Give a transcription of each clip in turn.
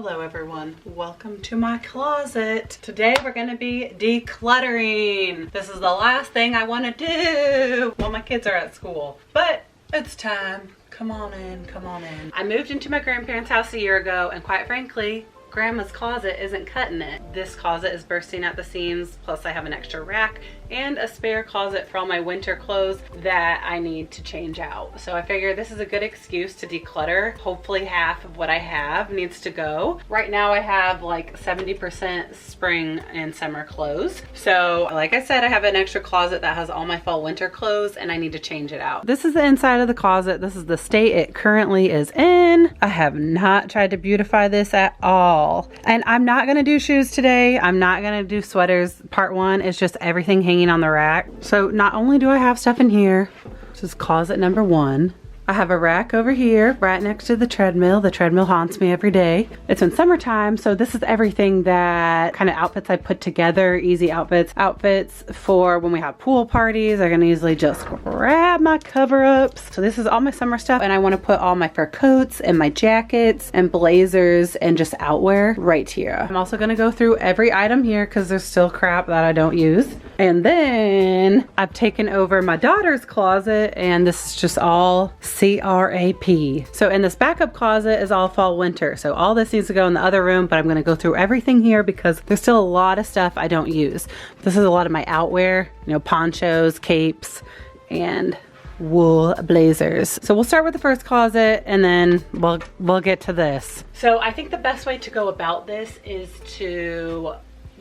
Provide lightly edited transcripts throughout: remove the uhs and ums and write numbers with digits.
Hello everyone, welcome to my closet. Today we're gonna be decluttering. This is the last thing I wanna do while my kids are at school, but it's time. Come on in, come on in. I moved into my grandparents' house a year ago, and quite frankly, Grandma's closet isn't cutting it. This closet is bursting at the seams, plus I have an extra rack and a spare closet for all my winter clothes that I need to change out. So I figure this is a good excuse to declutter. Hopefully half of what I have needs to go. Right now I have like 70% spring and summer clothes. So like I said, I have an extra closet that has all my fall winter clothes and I need to change it out. This is the inside of the closet. This is the state it currently is in. I have not tried to beautify this at all. And I'm not gonna do shoes today. I'm not gonna do sweaters. Part one is just everything hanging on the rack. So not only do I have stuff in here, this is closet number one. I have a rack over here right next to the treadmill. The treadmill haunts me every day. It's in summertime, so this is everything that kind of outfits I put together, easy outfits. Outfits for when we have pool parties. I can easily just grab my cover-ups. So this is all my summer stuff, and I want to put all my fur coats and my jackets and blazers and just outwear right here. I'm also going to go through every item here because there's still crap that I don't use. And then I've taken over my daughter's closet, and this is just all CRAP. So in this backup closet is all fall winter. So all this needs to go in the other room, but I'm gonna go through everything here because there's still a lot of stuff I don't use. This is a lot of my outwear, you know, ponchos, capes, and wool blazers. So we'll start with the first closet and then we'll get to this. So I think the best way to go about this is to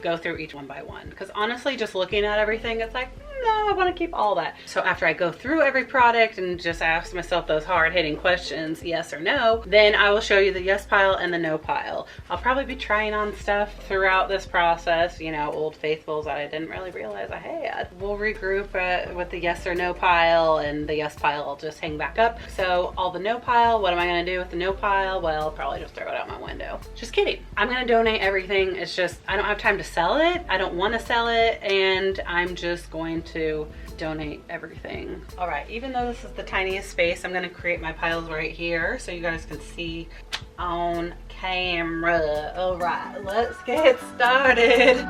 go through each one by one, because honestly just looking at everything, it's like, no, I want to keep all that. So after I go through every product and just ask myself those hard-hitting questions, yes or no, then I will show you the yes pile and the no pile. I'll probably be trying on stuff throughout this process, you know, old faithfuls that I didn't really realize I had. We'll regroup with the yes or no pile, and the yes pile I'll just hang back up. So all the no pile, what am I going to do with the no pile? Well, I'll probably just throw it out my window. Just kidding. I'm going to donate everything. It's just I don't have time to sell it. I don't want to sell it, and I'm just going to donate everything. All right, even though this is the tiniest space, I'm gonna create my piles right here so you guys can see on camera. All right, let's get started.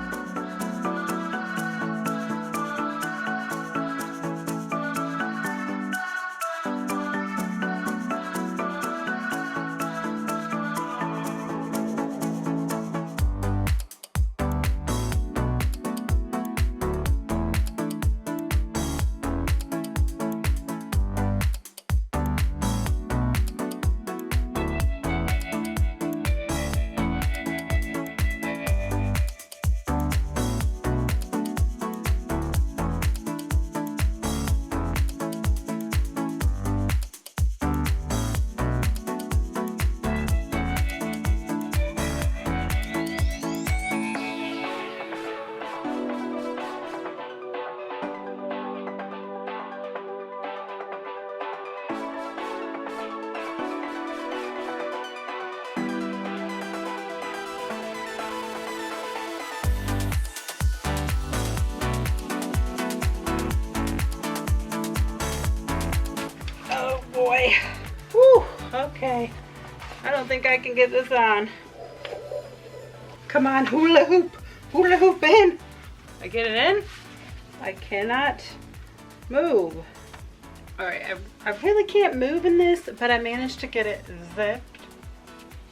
Whew, okay. I don't think I can get this on. Come on, hula hoop in. I get it in? I cannot move. All right, I really can't move in this, but I managed to get it zipped.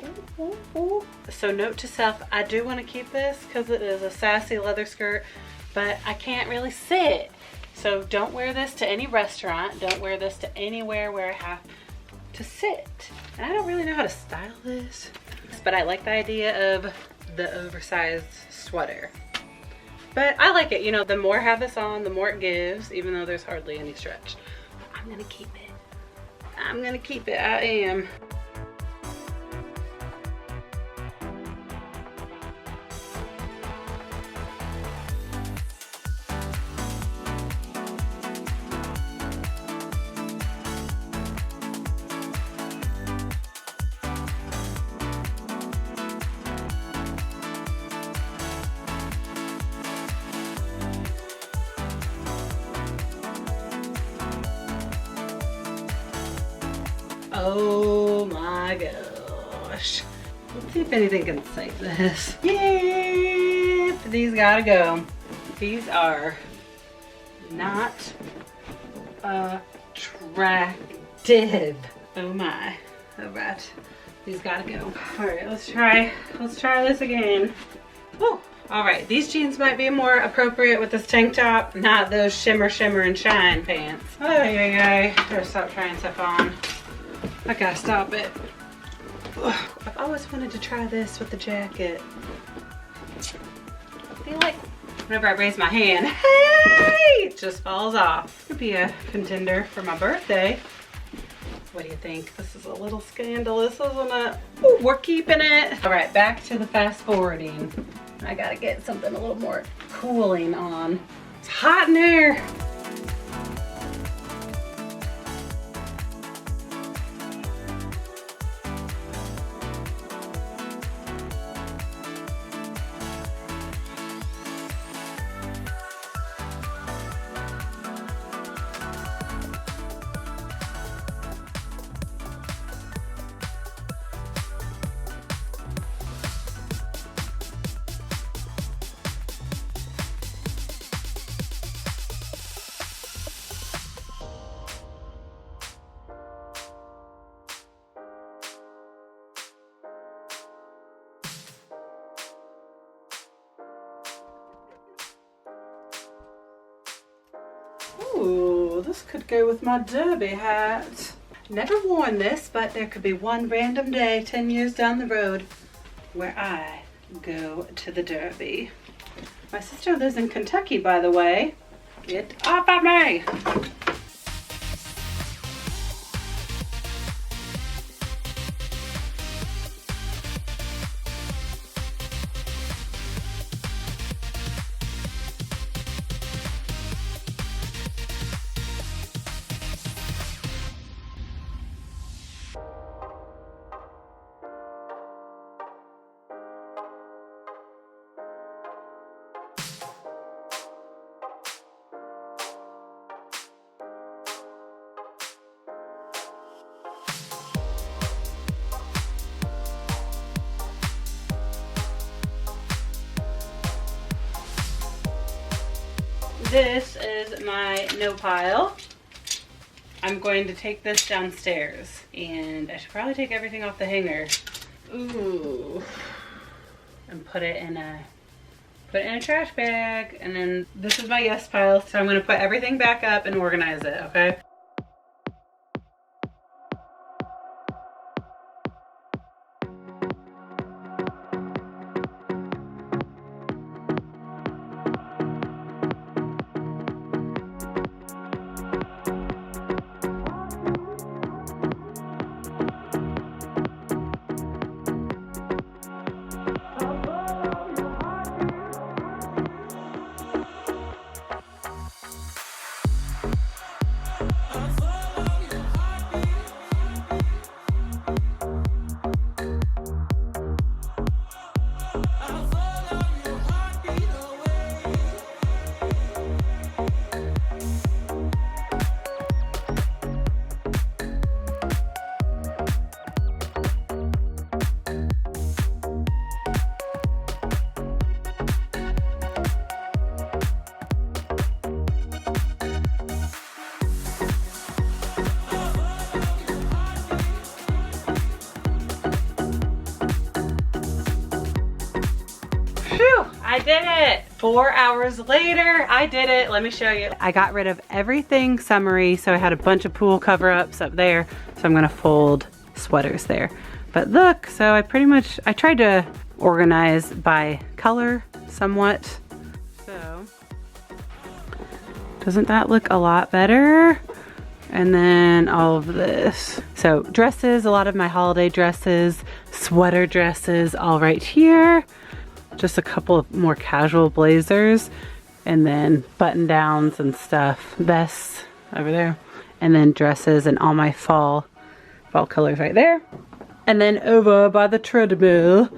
Ooh, ooh, ooh. So note to self, I do want to keep this because it is a sassy leather skirt, but I can't really sit. So don't wear this to any restaurant. Don't wear this to anywhere where I have to sit. And I don't really know how to style this, but I like the idea of the oversized sweater. But I like it, you know, the more I have this on, the more it gives, even though there's hardly any stretch. But I'm gonna keep it. I'm gonna keep it, I am. Oh my gosh. See if anything can save this. Yep, these gotta go. These are not attractive. Oh my. All right, these gotta go. All right, let's try this again. Woo. All right, these jeans might be more appropriate with this tank top, not those shimmer, and shine pants. Oh, yeah. Better stop trying stuff on. I gotta stop it. Ugh. I've always wanted to try this with the jacket. I feel like whenever I raise my hand, hey, it just falls off. Could be a contender for my birthday. What do you think? This is a little scandalous, isn't it? Ooh, we're keeping it. All right, back to the fast forwarding. I gotta get something a little more cooling on. It's hot in here. Ooh, this could go with my derby hat. Never worn this, but there could be one random day 10 years down the road where I go to the derby. My sister lives in Kentucky, by the way. Get off of me! This is my no pile. I'm going to take this downstairs, and I should probably take everything off the hanger. Ooh, and put it in a trash bag. And then this is my yes pile, so I'm going to put everything back up and organize it. Okay. I did it! 4 hours later, I did it. Let me show you. I got rid of everything summery, so I had a bunch of pool cover-ups up there, so I'm gonna fold sweaters there. But look, so I tried to organize by color somewhat. So, doesn't that look a lot better? And then all of this. So dresses, a lot of my holiday dresses, sweater dresses, all right here. Just a couple of more casual blazers, and then button downs and stuff, vests over there, and then dresses and all my fall colors right there. And then over by the treadmill,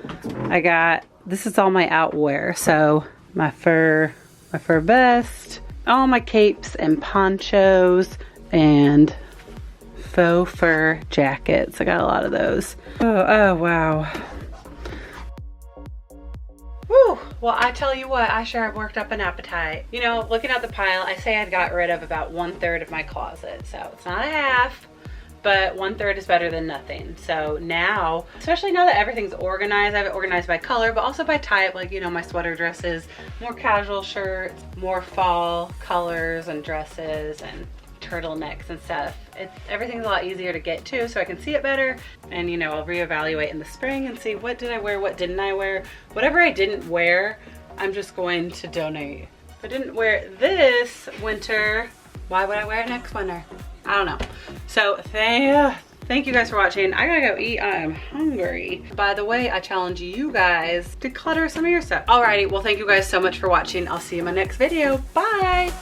I got, this is all my outwear. So my fur vest, all my capes and ponchos and faux fur jackets. I got a lot of those. Oh wow. well, I tell you what, I sure have worked up an appetite. You know, looking at the pile, I say I'd got rid of about 1/3 of my closet. So it's not a half, but 1/3 is better than nothing. So now, especially now that everything's organized, I have it organized by color, but also by type. Like, you know, my sweater dresses, more casual shirts, more fall colors and dresses and turtlenecks and stuff. Everything's a lot easier to get to, so I can see it better. And you know, I'll reevaluate in the spring and see what did I wear, what didn't I wear. Whatever I didn't wear, I'm just going to donate. If I didn't wear it this winter, why would I wear it next winter? I don't know. So thank you guys for watching. I gotta go eat. I am hungry. By the way, I challenge you guys to declutter some of your stuff. Alrighty, well, thank you guys so much for watching. I'll see you in my next video. Bye.